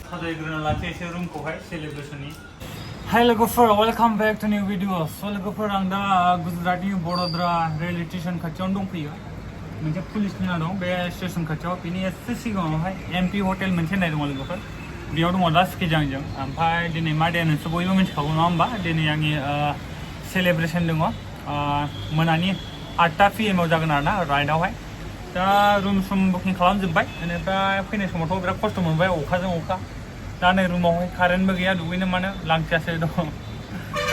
साजायग्रोना लानोसै एसे रुमखौहाय सेलिब्रेशननि। हाय लोगोफोर, welcome back to new video. So लोगोफोर, आं दा गुजरातनि बड'द्रा रेलवे स्टेशन खाथियावनो दंफैयो। मोनसे पुलिस थाना दं बे स्टेशन खाथियाव, बिनि एसे सिगाङावहाय एमपी हटेल मोनसे होननाय दङ लोगोफोर। बेयाव दङ दा स्किजांजों। ओमफ्राय दिनै मा डे नोंसोर बयबो मिथिखागौ नङा होमबा? दिनै आंनि सेलिब्रेशन दङ। मोनानि 8टा PM आव जागोन आरोना राइडआवहाय। दा रुम बुकिं खालामजोब्बाय। बेनिफ्राय फैनाय समावथ' बिराद खस्थ' मोनबाय, अखाजों अखा। दा नै रुमावहाय कारेन्टबो गैया, दुगैनो मानो लांथियासो दं।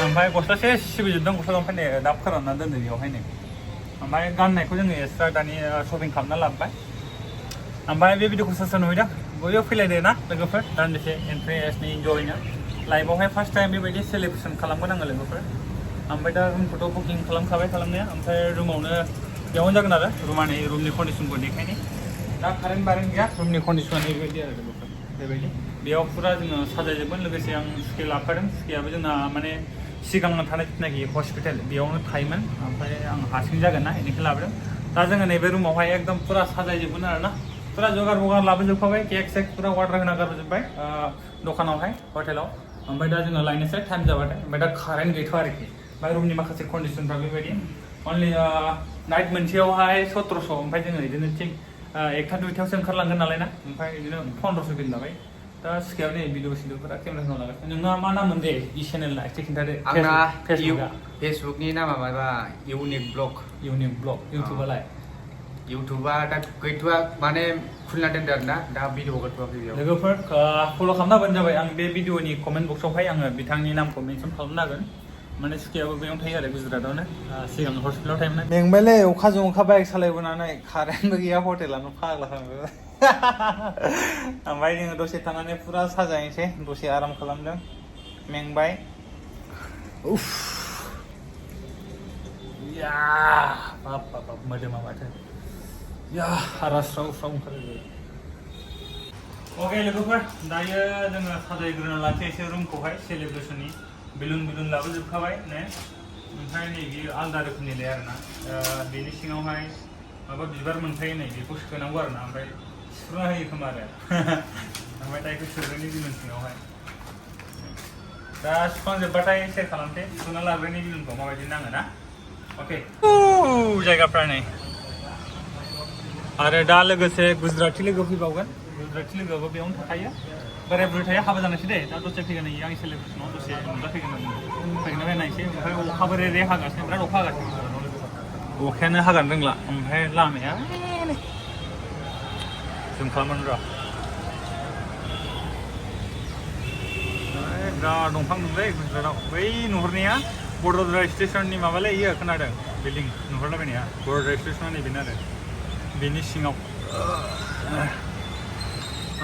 ओमफ्राय गस्लासे सिबिजोबदों, गस्ला दंफाय नै दा फोरानना दोनदों बेयावहाय नै। ओमफ्राय गाननायखौ जोङो एक्सट्रा दानि शपिं खालामना लाबोबाय। ओमफ्राय बे भिडिअखौ सोर सोर नुहैदों बयबो फैलायदो ना लोगोफोर, दान्दिसे इन्ट्रेस्टनि इन्जयनो। लाइफआवहाय फार्स्ट टाइम बेबायदि सेलिब्रेसन खालामगोन आङो लोगोफोर। ओमफ्राय दा रुमखौथ' बुकिं खालामखाबाय खालामनाया। ओमफ्राय रुमावनो बेयावनो जागोन आरो रुमनि कन्डिसनखौ देखायनि। दा कारेन्ट गैया, रुमनि कन्डिसना बेबायदि आरो लोगोफोर, बेबायदि। बेयाव फुरा जोङो साजायजोबगोन। लोगोसे आं स्के लाफादों। स्केयाबो जोंना माने सिगांनो थानाय जिथुनाखि हस्पिटाल बेयावनो थायोमोन। ओमफ्राय आं हारसिं जागोन ना, बेनिखायनो लाबोदों। दा जोङो नैबे रुमावहाय एकदम फुरा साजायजोबगोन आरो ना। फुरा जगार लाबोजोबखाबाय, केक सेक फुरा अर्डार होना गारबोजोब्बाय दखानावहाय, हटेलाव। ओमफ्राय दा जोङो लायनोसै टाइम जाबाथाय। ओमफ्राय दा कारेन्ट गैथ'आ आरोखि। ओमफ्राय रुमनि माखासे कन्डिसनफ्रा बेबायदि। अनलि नाइट मोनसेयावहाय 1700। ओमफ्राय जोङो बिदिनो थिग 1टा 2टायावसो ओंखारलांगोन नालाय ना। ओमफ्राय बिदिनो 1500 बिल लाबाय। दा सिखायाव नै भिडिअ केमेरा होना लागासिनो। नोंना मा नाम मोन दे इ चेनेलना एसे खिन्थादो। आंना फेसबुकनि नामा माबा इउनिक ब्लग। इउटुबालाय? इउटुबा दा गैथ'आ, माने खुलिना दोनदो आरोना, दा भिडिअ हगारथ'वाखै बेयाव। लोगोफोर फल' खालामना होबानो जाबाय। आं बे भिडिअनि कमेन्ट बक्सआवहाय आङो बिथांनि नामखौ मेनसन खालामना होगोन। माने सुखियाबो बेयावनो थायो आरो, गुजरातआवनो। सिगां हस्पिटालाव थायोमोन। मेंबायलै अखाजों अखा बाइक सालायबोनानै, कारेन्टबो गैया, हटेलानो फाग्ला खालामबाय। ओमफ्राय जोङो दसे थानानै फुरा साजायनोसै, दसे आराम खालामदों, मेंबाय। उफ या बाब मोदोमा माथो या हारा स्राव ओंखारो। अके लोगोफोर, दायो जोङो साजायग्रोना लानोसै एसे रुमखौहाय सेलिब्रेशननि। बेलुन लाबोजोबखाबाय ने। ओमफ्राय नै बेयो आलदा रोखोमनिलाय आरोना। बेनि सिङावहाय माबा बिबार मोनखायो, नै बेखौ सोनांगौ आरोना। ओमफ्राय सिफ्रुना होयो खोमा आरो। ओमफ्राय दा बेखौ सोग्रोनि बेलुन सिङावहाय। दा सुखांजोब्बाथाय सेयार खालामसै। सुना लाग्रोनि बेलुनखौ माबायदि नाङो ना। अके जायगाफ्रा नै। आरो दा लोगोसे गुजराती लोगो फैबावगोन। गुजराती लोगोआबो बेयावनो थाखायो। बोराय बुरै थायो, हाबा जानोसै दे। दा दसे फैगोन नै आंनि सेलिब्रेसनाव दसे नुजाफैगोन फैगोन नायनोसै। ओमफ्राय अखाबो रे हागासिनो, बिराद अखा हागासिनो। अखायानो हागानो रोंला। ओमफ्राय लामाया जों खालामोन र'। बिराद दंफां दंलै गुजरातआव। बै नुहुरनाया बड'द्रा स्टेसननि माबालै, इयो खोनादों बिल्डिं नुहुरलाबायनाया। बड'द्रा स्टेसना नैबेनो आरो, बेनि सिङाव।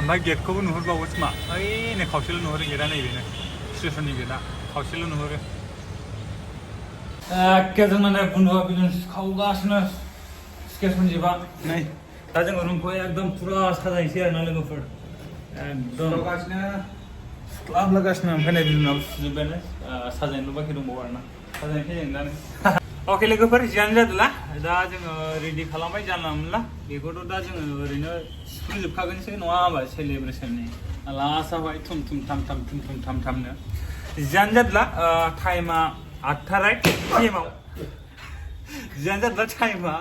ओमफ्राय गेटखौबो नुहुरबावोसो मा, ओइ नै खावसेल' नुहुरो गेटआ, नैबेनो स्टेसननि गेटआ खावसेल' नुहुरो। एखे जोंना नै बन्दुआ बिलुन खावगासिनो स्टेसनजिबा। नै दा जोङो रुमखौ एकदम फुरा साजायनोसै आरोना लोगोफोर। एकदम लागासिनो। ओमफ्राय नै बिलुनाबो सुजोब्बायानो, साजायनोल' बाखि दंबावो आरोना। साजायनोसै जों दा। अके लोगोफोर, जियानो जादोला दा जोङो रेडि खालामबाय। जानला मोनला बेखौथ' दा जोङो ओरैनो सिफुंजोबखागोनसो नङा होमबा सेलिब्रेसननि। लास्टआवहाय थुम थामनो जियानो जादोला। टाइमा 8टा PM आव। जियानो जादोला टाइमा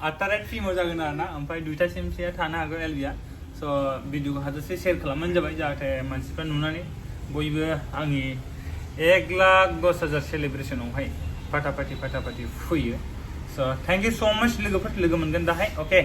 8टा PM आव जागोन आरोना। ओमफ्राय 2टासिमसोआ थानो हागौ एलबिया। स' भिडिअखौ हाजासे शेयार खालामबानो जाबाय, जाहाथे मानसिफ्रा नुनानै बयबो आंनि 1,10,000 सेलिब्रेसनावहाय फाटाफाटि फैयो। स' थेंक इउ स' माच लोगोफोर, लोगो मोनगोन दाहाय। अके।